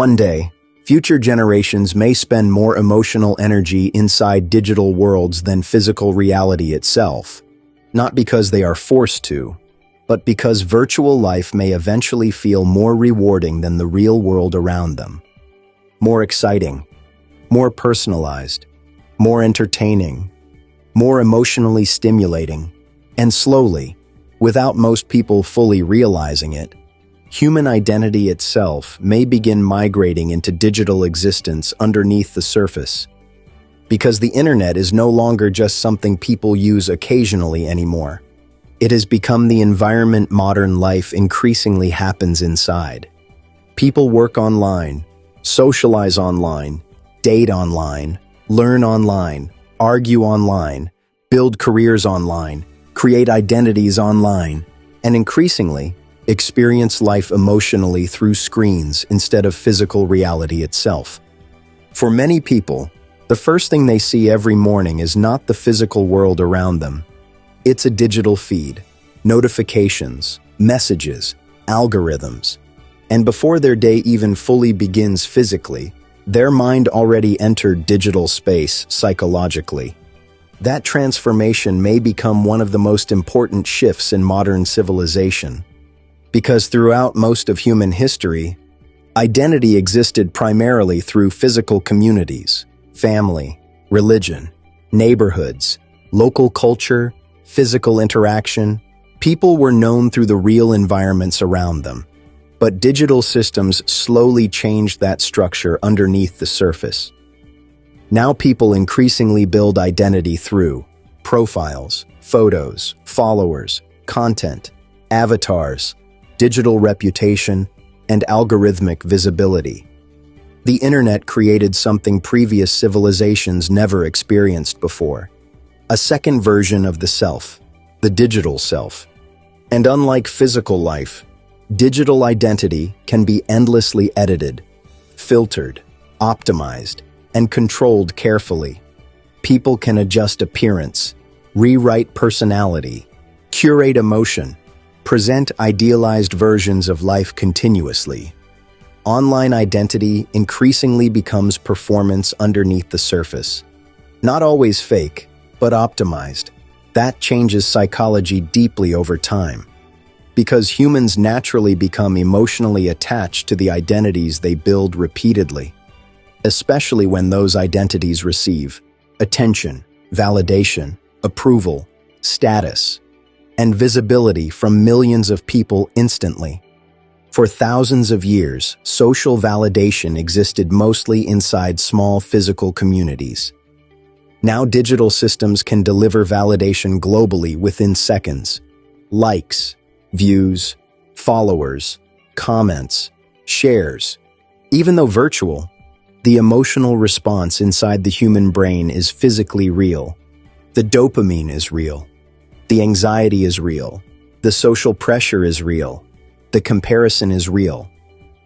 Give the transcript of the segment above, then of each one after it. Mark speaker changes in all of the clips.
Speaker 1: One day, future generations may spend more emotional energy inside digital worlds than physical reality itself, not because they are forced to, but because virtual life may eventually feel more rewarding than the real world around them. More exciting, more personalized, more entertaining, more emotionally stimulating, and slowly, without most people fully realizing it, human identity itself may begin migrating into digital existence underneath the surface. Because the internet is no longer just something people use occasionally anymore. It has become the environment modern life increasingly happens inside. People work online, socialize online, date online, learn online, argue online, build careers online, create identities online, and increasingly, experience life emotionally through screens instead of physical reality itself. For many people, the first thing they see every morning is not the physical world around them. It's a digital feed, notifications, messages, algorithms. And before their day even fully begins physically, their mind already entered digital space psychologically. That transformation may become one of the most important shifts in modern civilization. Because throughout most of human history, identity existed primarily through physical communities, family, religion, neighborhoods, local culture, physical interaction. People were known through the real environments around them. But digital systems slowly changed that structure underneath the surface. Now people increasingly build identity through profiles, photos, followers, content, avatars, digital reputation, and algorithmic visibility. The internet created something previous civilizations never experienced before. A second version of the self, the digital self. And unlike physical life, digital identity can be endlessly edited, filtered, optimized, and controlled carefully. People can adjust appearance, rewrite personality, curate emotion, present idealized versions of life continuously. Online identity increasingly becomes performance underneath the surface. Not always fake, but optimized. That changes psychology deeply over time. Because humans naturally become emotionally attached to the identities they build repeatedly, especially when those identities receive attention, validation, approval, status, and visibility from millions of people instantly. For thousands of years, social validation existed mostly inside small physical communities. Now digital systems can deliver validation globally within seconds. Likes, views, followers, comments, shares. Even though virtual, the emotional response inside the human brain is physically real. The dopamine is real. The anxiety is real. The social pressure is real. The comparison is real.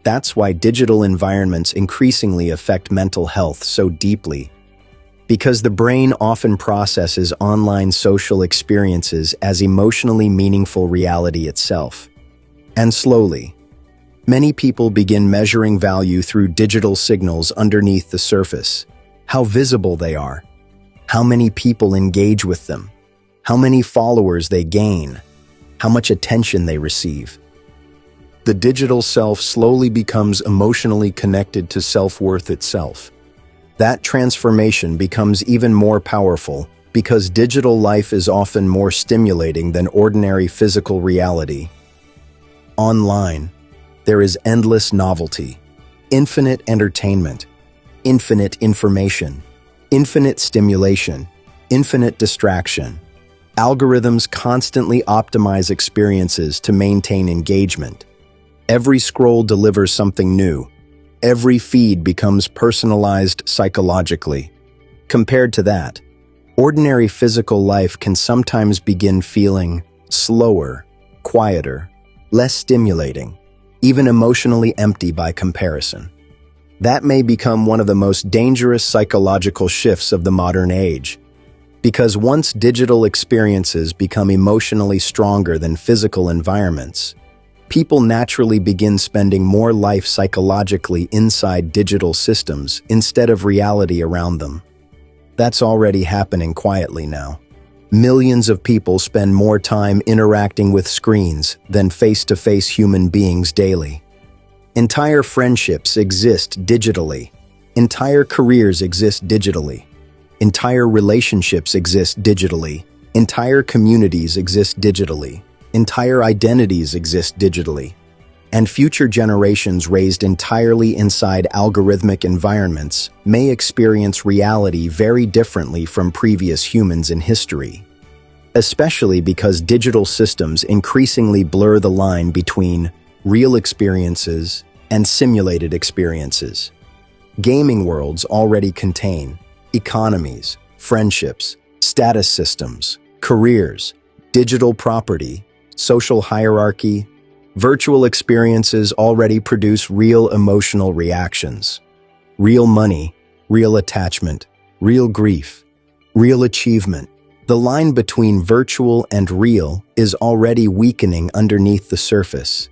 Speaker 1: That's why digital environments increasingly affect mental health so deeply. Because the brain often processes online social experiences as emotionally meaningful reality itself. And slowly, many people begin measuring value through digital signals underneath the surface. How visible they are. How many people engage with them. How many followers they gain. How much attention they receive. The digital self slowly becomes emotionally connected to self-worth itself. That transformation becomes even more powerful because digital life is often more stimulating than ordinary physical reality. Online, there is endless novelty, infinite entertainment, infinite information, infinite stimulation, infinite distraction. Algorithms constantly optimize experiences to maintain engagement. Every scroll delivers something new. Every feed becomes personalized psychologically. Compared to that, ordinary physical life can sometimes begin feeling slower, quieter, less stimulating, even emotionally empty by comparison. That may become one of the most dangerous psychological shifts of the modern age. Because once digital experiences become emotionally stronger than physical environments, people naturally begin spending more life psychologically inside digital systems instead of reality around them. That's already happening quietly now. Millions of people spend more time interacting with screens than face-to-face human beings daily. Entire friendships exist digitally. Entire careers exist digitally. Entire relationships exist digitally. Entire communities exist digitally. Entire identities exist digitally. And future generations raised entirely inside algorithmic environments may experience reality very differently from previous humans in history, especially because digital systems increasingly blur the line between real experiences and simulated experiences. Gaming worlds already contain economies, friendships, status systems, careers, digital property, social hierarchy. Virtual experiences already produce real emotional reactions. Real money, real attachment, real grief, real achievement. The line between virtual and real is already weakening underneath the surface.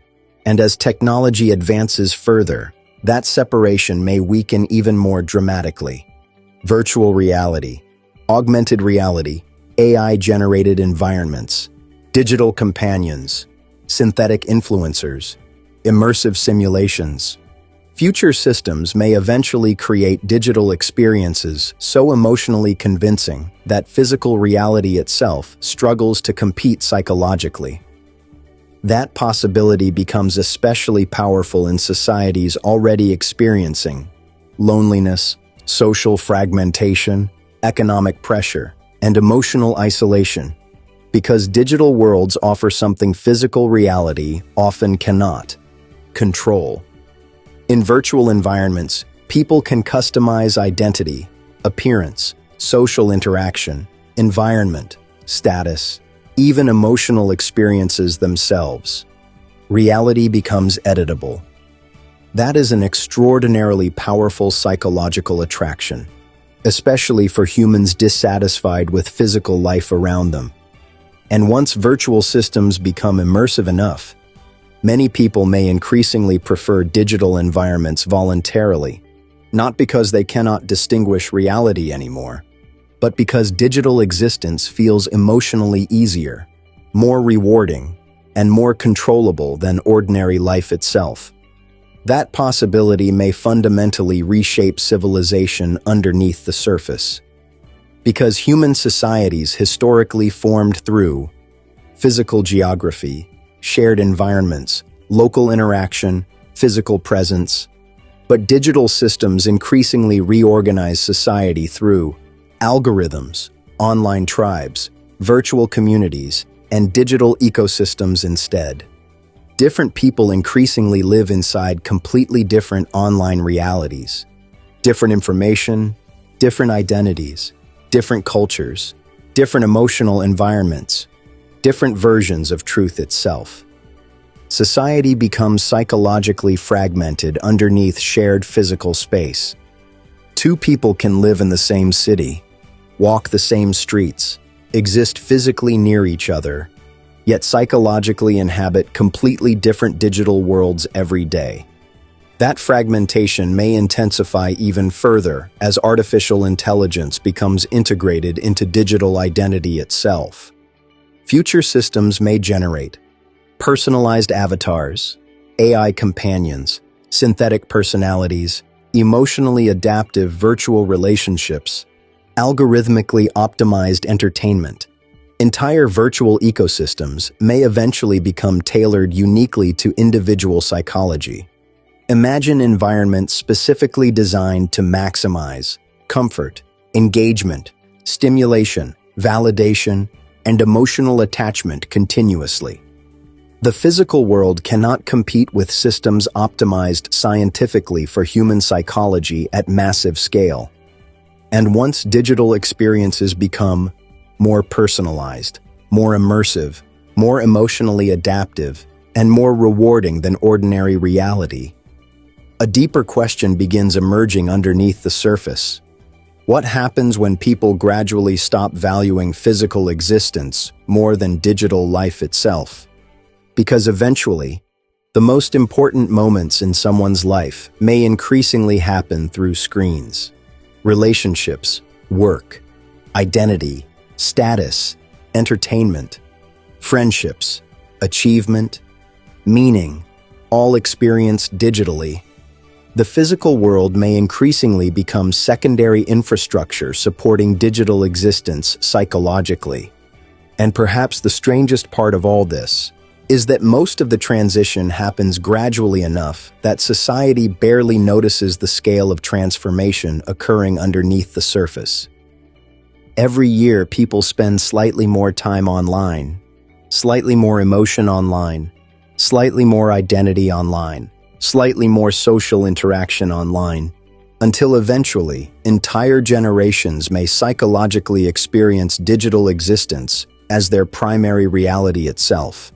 Speaker 1: And as technology advances further, that separation may weaken even more dramatically. Virtual reality, augmented reality, AI-generated environments, digital companions, synthetic influencers, immersive simulations. Future systems may eventually create digital experiences so emotionally convincing that physical reality itself struggles to compete psychologically. That possibility becomes especially powerful in societies already experiencing loneliness, social fragmentation, economic pressure, and emotional isolation, because digital worlds offer something physical reality often cannot: control. In virtual environments, people can customize identity, appearance, social interaction, environment, status, even emotional experiences themselves. Reality becomes editable. That is an extraordinarily powerful psychological attraction, especially for humans dissatisfied with physical life around them. And once virtual systems become immersive enough, many people may increasingly prefer digital environments voluntarily, not because they cannot distinguish reality anymore, but because digital existence feels emotionally easier, more rewarding, and more controllable than ordinary life itself. That possibility may fundamentally reshape civilization underneath the surface, because human societies historically formed through physical geography, shared environments, local interaction, physical presence, but digital systems increasingly reorganize society through algorithms, online tribes, virtual communities, and digital ecosystems instead. Different people increasingly live inside completely different online realities. Different information, different identities, different cultures, different emotional environments, different versions of truth itself. Society becomes psychologically fragmented underneath shared physical space. Two people can live in the same city, walk the same streets, exist physically near each other, yet psychologically inhabit completely different digital worlds every day. That fragmentation may intensify even further as artificial intelligence becomes integrated into digital identity itself. Future systems may generate personalized avatars, AI companions, synthetic personalities, emotionally adaptive virtual relationships, algorithmically optimized entertainment. Entire virtual ecosystems may eventually become tailored uniquely to individual psychology. Imagine environments specifically designed to maximize comfort, engagement, stimulation, validation, and emotional attachment continuously. The physical world cannot compete with systems optimized scientifically for human psychology at massive scale. And once digital experiences become more personalized, more immersive, more emotionally adaptive, and more rewarding than ordinary reality, a deeper question begins emerging underneath the surface. What happens when people gradually stop valuing physical existence more than digital life itself? Because eventually, The most important moments in someone's life may increasingly happen through screens. Relationships, work, identity, status, entertainment, friendships, achievement, meaning, all experienced digitally. The physical world may increasingly become secondary infrastructure supporting digital existence psychologically. And perhaps the strangest part of all this is that most of the transition happens gradually enough that society barely notices the scale of transformation occurring underneath the surface. Every year, people spend slightly more time online, slightly more emotion online, slightly more identity online, slightly more social interaction online, until eventually, entire generations may psychologically experience digital existence as their primary reality itself.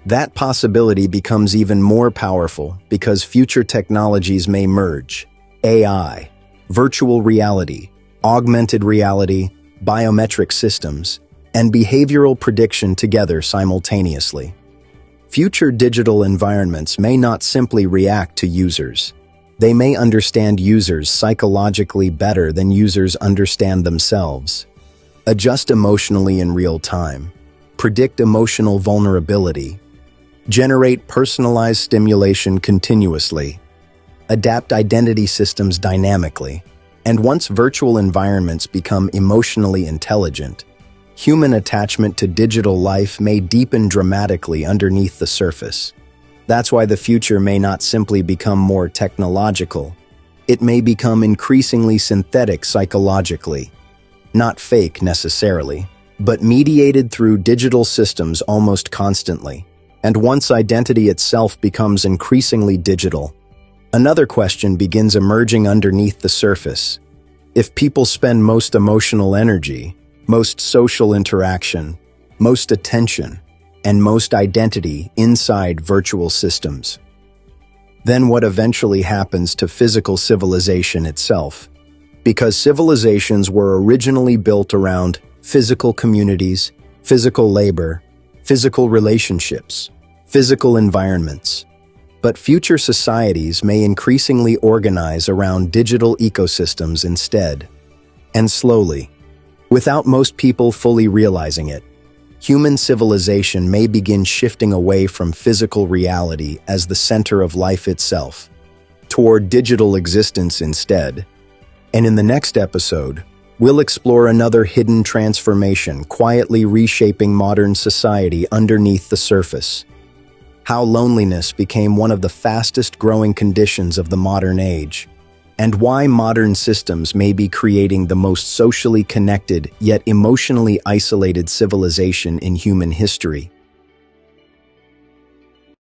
Speaker 1: That possibility becomes even more powerful because future technologies may merge AI, virtual reality, augmented reality, biometric systems, and behavioral prediction together simultaneously. Future digital environments may not simply react to users. They may understand users psychologically better than users understand themselves. Adjust emotionally in real time, predict emotional vulnerability, generate personalized stimulation continuously, adapt identity systems dynamically, and once virtual environments become emotionally intelligent, human attachment to digital life may deepen dramatically underneath the surface. That's why the future may not simply become more technological. It may become increasingly synthetic psychologically. Not fake necessarily, but mediated through digital systems almost constantly. And once identity itself becomes increasingly digital, another question begins emerging underneath the surface. If people spend most emotional energy, most social interaction, most attention, and most identity inside virtual systems, then what eventually happens to physical civilization itself? Because civilizations were originally built around physical communities, physical labor, physical relationships, physical environments. But future societies may increasingly organize around digital ecosystems instead. And slowly, without most people fully realizing it, human civilization may begin shifting away from physical reality as the center of life itself, toward digital existence instead. And in the next episode, we'll explore another hidden transformation quietly reshaping modern society underneath the surface. How loneliness became one of the fastest growing conditions of the modern age, and why modern systems may be creating the most socially connected yet emotionally isolated civilization in human history.